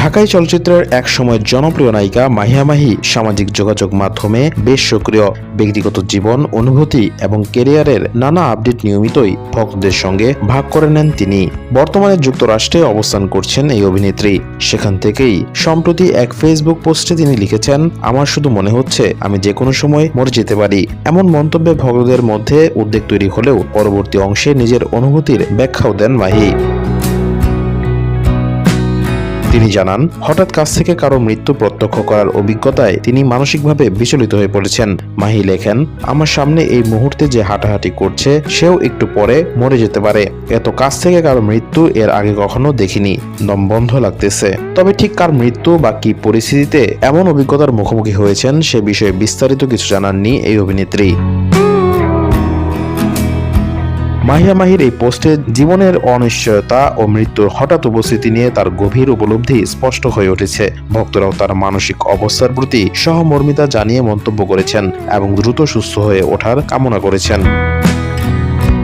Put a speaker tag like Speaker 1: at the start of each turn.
Speaker 1: ঢাকাই চলচ্চিত্রের এক সময় জনপ্রিয় নায়িকা মাহিয়া মাহি সামাজিক যোগাযোগ মাধ্যমে বেশ সক্রিয়। ব্যক্তিগত জীবন, অনুভূতি এবং ক্যারিয়ারের নানা আপডেট নিয়মিতই ভক্তদের সঙ্গে ভাগ করে নেন তিনি। বর্তমানে যুক্তরাষ্ট্রে অবস্থান করছেন এই অভিনেত্রী। সেখান থেকেই সম্প্রতি এক ফেসবুক পোস্টে তিনি লিখেছেন, আমার শুধু মনে হচ্ছে আমি যে কোনো সময় মরে যেতে পারি। এমন মন্তব্যে ভক্তদের মধ্যে উদ্বেগ তৈরি হলেও পরবর্তী অংশে নিজের অনুভূতির ব্যাখ্যাও দেন মাহি। তিনি জানান, হঠাৎ কাছ থেকে কারো মৃত্যু প্রত্যক্ষ করার অভিজ্ঞতায় তিনি মানসিকভাবে বিচলিত হয়ে পড়েছেন। মাহি লেখেন, আমার সামনে এই মুহূর্তে যে হাঁটাহাঁটি করছে সেও একটু পরে মরে যেতে পারে। এত কাছ থেকে কারো মৃত্যু এর আগে কখনো দেখিনি, দম বন্ধ লাগতেছে। তবে ঠিক কার মৃত্যু বা কি পরিস্থিতিতে এমন অভিজ্ঞতার মুখোমুখি হয়েছেন সে বিষয়ে বিস্তারিত কিছু জানাননি এই অভিনেত্রী। মাহিয়া মাহির এই পোস্টে জীবনের অনিশ্চয়তা ও মৃত্যুর হঠাৎ উপস্থিতি নিয়ে তার গভীর উপলব্ধি স্পষ্ট হয়ে উঠেছে। ভক্তরাও তার মানসিক অবস্থার প্রতি সহমর্মিতা জানিয়ে মন্তব্য করেছেন এবং দ্রুত সুস্থ হয়ে ওঠার কামনা করেছেন।